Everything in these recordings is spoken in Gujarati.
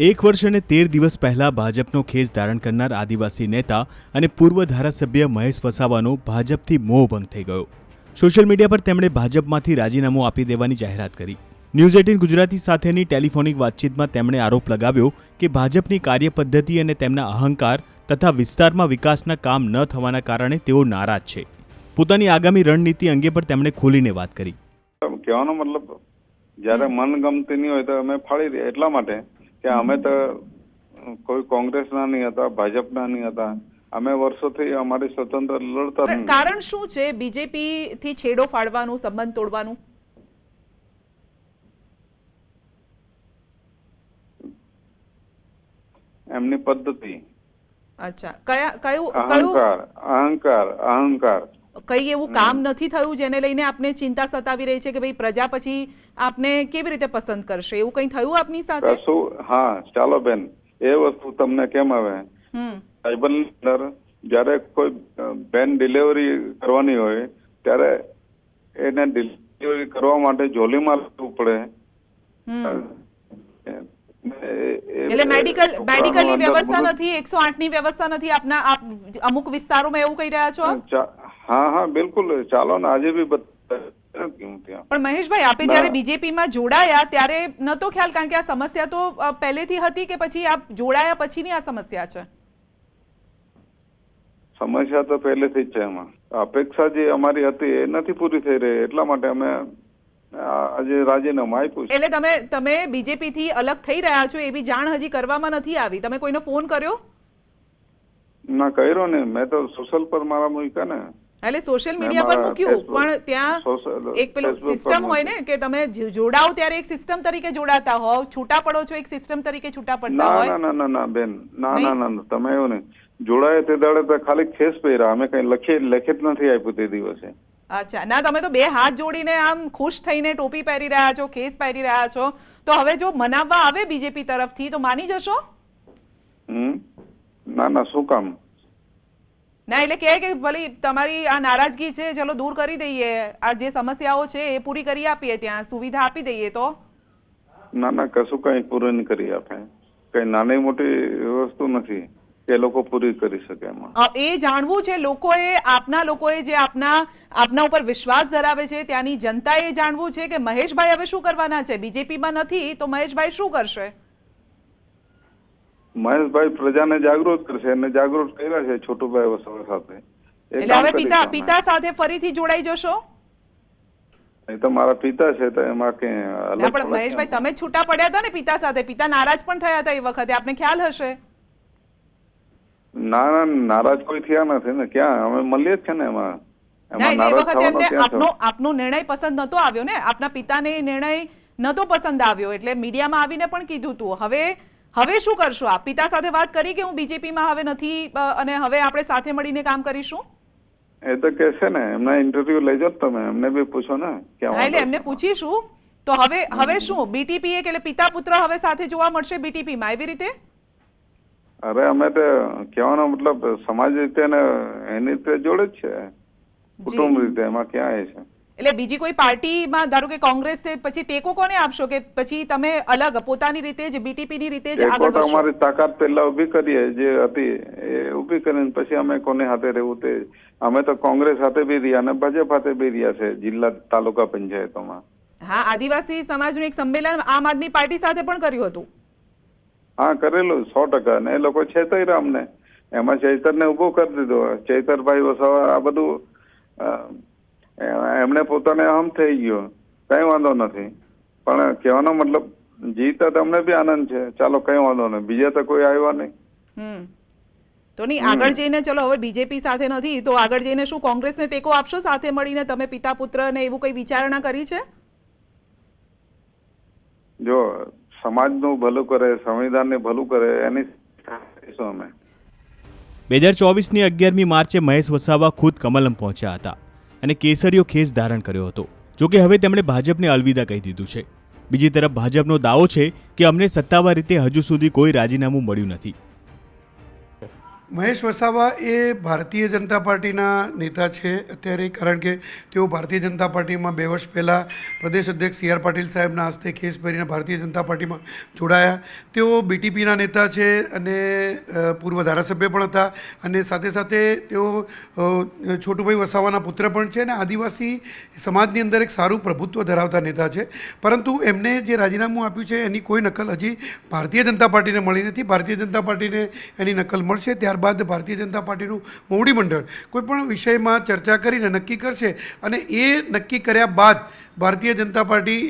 એક વર્ષ અને 13 દિવસ પહેલા ભાજપનો ખેસ ધારણ કરનાર આદિવાસી નેતા અને પૂર્વ ધારાસભ્ય મહેશ વસાવાનો ભાજપથી મોહભંગ થઈ ગયો. સોશિયલ મીડિયા પર તેમણે ભાજપમાંથી રાજીનામું આપી દેવાની જાહેરાત કરી. ન્યૂઝ 18 ગુજરાતી સાથેની ટેલિફોનિક વાતચીતમાં તેમણે આરોપ લગાવ્યો કે ભાજપની કાર્યપદ્ધતિ અને તેમના અહંકાર તથા વિસ્તારમાં વિકાસના કામ ન થવાના કારણે તેઓ નારાજ છે. પોતાની આગામી રણનીતિ અંગે પણ તેમણે ખોલીને વાત કરી. કહેવાનો મતલબ જ્યારે મનગમતી નહીં હોય તો અમે ફાળી દઈએ એટલા માટે કે અમે તો કોઈ કોંગ્રેસના નહીં હતા, ભાજપના નહીં હતા. અમે વર્ષોથી અમારી સ્વતંત્ર લડતા. કારણ શું છે બીજેપી થી છેડો ફાડવાનું, સંબંધ તોડવાનું? એમની પદ્ધતિ. અચ્છા, કયું અહંકાર કઈ એવું કામ નથી થયું જેને લઈને આપને ચિંતા સતાવી રહી છે કે ભાઈ પ્રજા પછી આપને કેવી રીતે પસંદ કરશે? એવું કઈ થયું આપની સાથે? હા, ચાલો બેન, એ વસ્તુ તમને કેમ આવે? ટ્રાઇબલ અંદર જ્યારે કોઈ બેન ડિલિવરી કરવાની હોય ત્યારે એને ડિલિવરી કરવા માટે જોલીમાં લાવવું પડે. એટલે મેડિકલની વ્યવસ્થા નથી, 108 ની વ્યવસ્થા નથી આપના અમુક વિસ્તારોમાં, એવું કહી રહ્યા છો? હા, બિલકુલ. ચાલો ને, આજે બી પણ મહેશભાઈ, આપે જયારે બીજેપીમાં જોડાયા ત્યારે નતો ખ્યાલ, કારણ કે આ સમસ્યા તો પહેલેથી હતી કે પછી આપ જોડાયા પછીની આ સમસ્યા છે? સમસ્યા તો પહેલેથી જ છે. એમાં અપેક્ષા જે અમારી હતી એ નથી પૂરી થઈ રહી, એટલા માટે અમે આજે રાજીનામું આપ્યું. એટલે તમે બીજેપી થી અલગ થઈ રહ્યા છો એવી જાણ હજી કરવામાં નથી આવી? તમે કોઈને ફોન કર્યો? ના, કર્યો ને. મેં તો સોશિયલ પર મારા મૂક્યા ને. એટલે સોશિયલ મીડિયા પર મૂક્યું, પણ ત્યાં એક પેલું સિસ્ટમ હોય ને કે તમે જોડાઓ ત્યારે એક સિસ્ટમ તરીકે જોડાતા હોવ, છૂટા પડો છો એક સિસ્ટમ તરીકે છૂટા પડતા હોય. ના બેન, ના તમે એવું નહીં. જોડાય તે દાડે તો ખાલી ખેસ પહેર્યા, અમે કઈ લખિત નથી આપ્યું તે દિવસે. અચ્છા, ના, તમે તો બે હાથ જોડીને આમ ખુશ થઈને ટોપી પહેરી રહ્યા છો, ખેસ પહેરી રહ્યા છો, તો હવે જો મનાવવા આવે બીજેપી તરફથી તો માની જશો? ના, શું કામ? ના, એટલે કે ભલે તમારી આ નારાજગી છે, ચલો દૂર કરી દઈએ, આ જે સમસ્યાઓ છે એ પૂરી કરી આપીએ, ત્યાં સુવિધા આપી દઈએ તો? ના, કશું કઈ પૂરું નહીં કરી આપે. કઈ નાની મોટી વસ્તુ નથી એ લોકો પૂરી કરી શકે. એમાં એ જાણવું છે આપના લોકોએ જે આપના ઉપર વિશ્વાસ ધરાવે છે, ત્યાંની જનતાએ જાણવું છે કે મહેશભાઈ હવે શું કરવાના છે. બીજેપીમાં નથી તો મહેશભાઈ શું કરશે? મહેશભાઈ પ્રજાને જાગૃત કરશે, અને જાગૃત કર્યા છે છોટુભાઈ વસાવા સાથે. એટલે હવે પિતા સાથે ફરીથી જોડાઈ જશો? એ તો મારા પિતા છે, તો એમાં કે પણ મહેશભાઈ, તમે છૂટા પડ્યા હતા ને પિતા સાથે, પિતા નારાજ પણ થયા હતા એ વખતે, આપને ખ્યાલ હશે. ના, નારાજ કોઈ થયા નથી ને. ક્યાં, અમે મળીએ જ છે ને. એમાં એ વખતે એમને આપનો નિર્ણય પસંદ નતો આવ્યો ને, આપના પિતાને નિર્ણય નતો પસંદ આવ્યો, એટલે મીડિયામાં આવીને પણ કીધું હતું. હવે શું કરશો આપ? પિતા સાથે વાત કરી કે હું બીજેપીમાં હવે નથી અને હવે આપણે સાથે મળીને કામ કરીશું? એ તો કે છે ને, એમના ઇન્ટરવ્યુ લઈ જાઓ તમે, એમને બી પૂછો ને. એટલે એમને પૂછીશું. તો હવે શું બીટીપી એટલે પિતા પુત્ર હવે સાથે જોવા મળશે બીટીપીમાં, એવી રીતે? અરે, અમે તો કહેવાનો મતલબ સમાજ રીતે ને એની રીતે જોડે જ છે, કુટુંબ રીતે. એમાં ક્યાં એ છે? એટલે બીજી કોઈ પાર્ટીમાં, ધારો કે કોંગ્રેસ છે, પછી ટેકો કોને આપશો? કે પછી તમે અલગ પોતાની રીતે જ બીટીપી ની રીતે જ આગળ વધશો? અમારી તાકાત પહેલા ઉભી કરીએ, જે હતી એ ઉભી કરીને પછી અમે કોને હાથે રહેવું તે. અમે તો કોંગ્રેસ સાથે બી રહ્યા અને ભાજપ સાથે બી રહ્યા છે જિલ્લા તાલુકા પંચાયતોમાં. હા, આદિવાસી સમાજનું એક સંમેલન આમ આદમી પાર્ટી સાથે પણ કર્યું હતું. હા, કરેલું 100%. ને એ લોકો છેતર્યા અમને. એમાં ચૈતરને ઉભો કરી દીધો. ચૈતરભાઈ વસાવા આ બધું એમને પોતાને અહમ થઈ ગયો. કઈ વાંધો નથી, પણ કહેવાનો મતલબ જીતા તમને બી આનંદ છે. ચાલો, કઈ વાંધો નહીં. બીજા તો કોઈ આવ્યા નહીં. તો નહીં, આગળ જઈને ચલો હવે બીજેપી સાથે નથી તો આગળ જઈને શું કોંગ્રેસને ટેકો આપશો સાથે મળીને? તમે પિતા પુત્ર ને એવું કઈ વિચારણા કરી છે? જો સમાજનું ભલું કરે, સંવિધાનને ભલું કરે, એની અમે 2024ની 11મી માર્ચે મહેશ વસાવા ખુદ કમલમ પહોંચ્યા હતા અને કેસરીયો ખેસ ધારણ કર્યો હતો. જોકે હવે તેમણે ભાજપને અલવિદા કહી દીધું છે. બીજી તરફ ભાજપનો દાવો છે કે અમને સત્તાવાર રીતે હજુ સુધી કોઈ રાજીનામું મળ્યું નથી. મહેશ વસાવા એ ભારતીય જનતા પાર્ટીના નેતા છે અત્યારે, કારણ કે તેઓ ભારતીય જનતા પાર્ટીમાં 2 વર્ષ પહેલાં પ્રદેશ અધ્યક્ષ સી આર પાટીલ સાહેબના હસ્તે ખેસ પહેરીને ભારતીય જનતા પાર્ટીમાં જોડાયા. તેઓ બીટીપીના નેતા છે અને પૂર્વ ધારાસભ્ય પણ હતા, અને સાથે સાથે તેઓ છોટુભાઈ વસાવાના પુત્ર પણ છે અને આદિવાસી સમાજની અંદર એક સારું પ્રભુત્વ ધરાવતા નેતા છે. પરંતુ એમને જે રાજીનામું આપ્યું છે એની કોઈ નકલ હજી ભારતીય જનતા પાર્ટીને મળી નથી. ભારતીય જનતા પાર્ટીને એની નકલ મળશે ત્યારબાદ ભારતીય જનતા પાર્ટીનું મોવડી મંડળ કોઈપણ વિષયમાં ચર્ચા કરીને નક્કી કરશે, અને એ નક્કી કર્યા બાદ ભારતીય જનતા પાર્ટી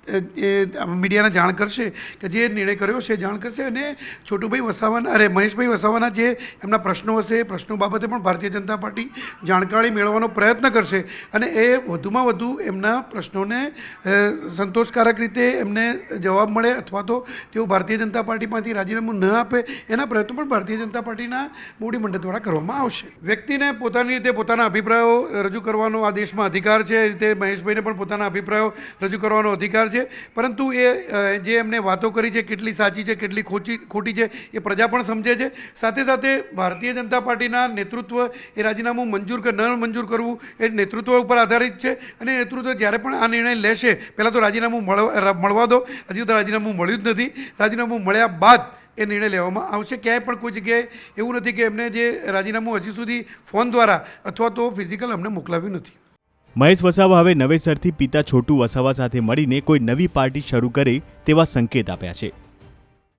મીડિયાને જાણ કરશે કે જે નિર્ણય કર્યો છે જાણ કરશે. અને છોટુભાઈ વસાવાના મહેશભાઈ વસાવાના જે એમના પ્રશ્નો હશે એ પ્રશ્નો બાબતે પણ ભારતીય જનતા પાર્ટી જાણકારી મેળવવાનો પ્રયત્ન કરશે, અને એ વધુમાં વધુ એમના પ્રશ્નોને સંતોષકારક રીતે એમને જવાબ મળે અથવા તો તેઓ ભારતીય જનતા પાર્ટીમાંથી રાજીનામું ન આપે એના પ્રયત્નો પણ ભારતીય જનતા પાર્ટીના મોવડી મંડળ દ્વારા કરવામાં આવશે. વ્યક્તિને પોતાની રીતે પોતાના અભિપ્રાયો રજૂ કરવાનો આ દેશમાં અધિકાર છે, એ રીતે મહેશભાઈને પણ પોતાના અભિપ્રાયો રજૂ કરવાનો અધિકાર છે. પરંતુ એ જે એમને વાતો કરી છે કેટલી સાચી છે કેટલી ખોટી છે એ પ્રજા પણ સમજે છે. સાથે સાથે ભારતીય જનતા પાર્ટીના નેતૃત્વ એ રાજીનામું મંજૂર કે ન મંજૂર કરવું એ નેતૃત્વ ઉપર આધારિત છે, અને નેતૃત્વ જ્યારે પણ આ નિર્ણય લેશે, પહેલાં તો રાજીનામું મળવા દો, હજી તો રાજીનામું મળ્યું જ નથી. રાજીનામું મળ્યા બાદ એ નિર્ણય લેવામાં આવશે. ક્યાંય પણ કોઈ જગ્યાએ એવું નથી કે એમને જે રાજીનામું હજી સુધી ફોન દ્વારા અથવા તો ફિઝિકલ અમને મોકલાવ્યું નથી. મહેશ વસાવા હવે નવેસરથી પિતા છોટુ વસાવા સાથે મળીને કોઈ નવી પાર્ટી શરૂ કરે તેવા સંકેત આપ્યા છે.